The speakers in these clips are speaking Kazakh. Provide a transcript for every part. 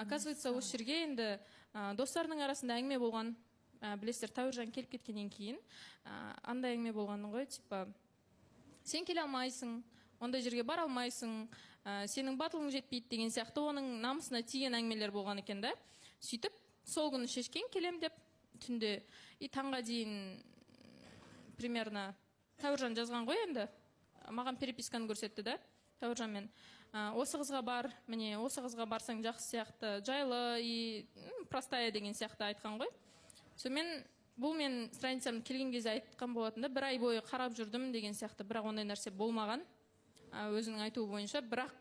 Оказывается, осы жерге енді достарының арасында әңгіме болған, білесіздер, Тәуіржан келіп кеткеннен кейін андай әңгіме болғанын ғой, типа, сен келе алмайсың, ондай жерге бара алмайсың, сенің батылың жетпейді деген сияқты оның намысына тиген әңгімелер болған екен да. Сөйтіп, сол күні шешкен келем деп, түнде и таңға дейін примерно Тәуіржан жазған ғой енді, маған переписканы көрсетті да, Тәуіржанмен. Осы қызға бар, міне, осы қызға барсаң жақсы сияқты, жайлы и простая деген сияқты айтқан ғой. Сонымен бұл мен страницамды келген кезде айтқан болатында, бір ай бойы қарап жүрдім деген сияқты, бірақ ондай нәрсе болмаған. Өзінің айтуы бойынша, бірақ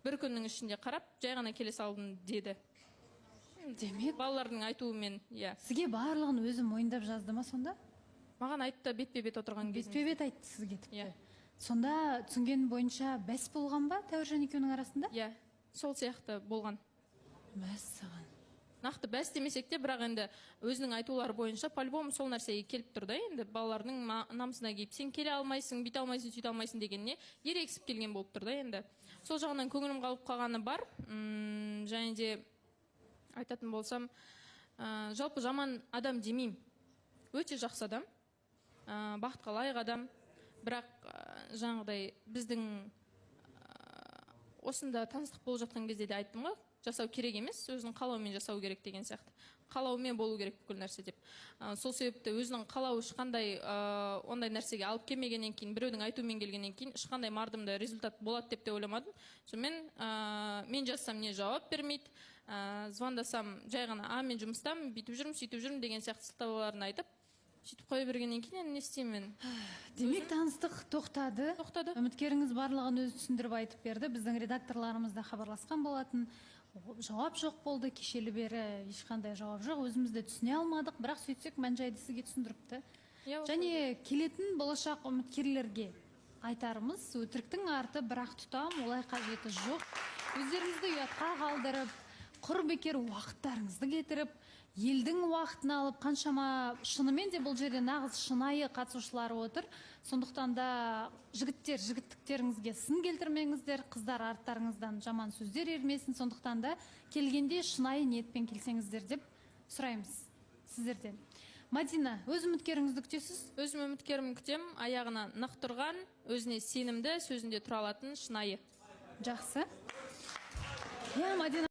бір күннің ішінде қарап, жай ғана келе салдым деді. Демек, балалардың айтуымен, иә. Сізге барлығын өзі мойындап жазды ма сонда? Маған айтты бетпе-бет отырған кезінде. Бетпе-бет айтты сізге тіпті. Иә. Сонда түсінген бойынша бәс болған ба Тәуіржан екеуінің арасында? Иә, сол сияқты болған. Мәссаған. Нақты бәс демесек те, бірақ енді өзінің айтулары бойынша по-любому сол нәрсеге келіп тұрды. Енді балалардың намысына кейіп, сен келе алмайсың, бүйте алмайсың, сөйте алмайсың дегеніне ерексіп келген болып тұрды енді. Сол жағынан көңілім қалып қалғаны бар. Және де айтатын болсам, жалпы жаман адам демеймін. Өте жақсы адам, бақытқа лайық адам, бірақ жаңағыдай біздің осында таныстық болып жатқан кезде де айттым ғой, жасау керек емес, өзінің қалауымен жасау керек деген сияқты. Қалауымен болу керек бүкіл нәрсе деп. Сол себепті өзінің қалауы ешқандай ондай нәрсеге алып келмегеннен кейін, біреудің айтуымен келгеннен кейін ешқандай мардымды результат болады деп те ойламадым. Сонымен мен жазсам не жауап бермейді, звондасам жай ғана мен жұмыстамын, бүйтіп жүрмін, сөйтіп жүрмін деген сияқты сылтауларын айтып, сөйтіп қоя бергеннен кейін не істеймін? Демек таныстық тоқтады. Үміткеріңіз барлығын өзі түсіндіріп айтып берді. Біздің редакторларымыз да хабарласқан болатын. Жауап жоқ болды, кешелі бері ешқандай жауап жоқ. Өзімізді түсіне алмадық, бірақ сөйтсек мән-жайды сізге түсіндіріпті. Және келетін болашақ үміткерлерге айтарымыз, өтіріктің арты бірақ тұтам, олай қажеті жоқ. Өздеріңізді ұятқа қалдырып, құр бекер уақыттарыңызды кетіріп, елдің уақытын алып, қаншама шынымен де бұл жерде нағыз шынайы қатысушылары отыр. Сондықтан да жігіттеріңізге сын келтірмеңіздер, қыздар арттарыңыздан жаман сөздер ермесін. Сондықтан да келгенде шынайы ниетпен келсеңіздер деп сұраймыз сіздерден. Мадина, өз үміткеріңізді күтесіз? Өзім үміткерім күтем, аяғына нық тұрған, өзіне сенімді, сөзінде тұра алатын шынайы. Жақсы. Мадина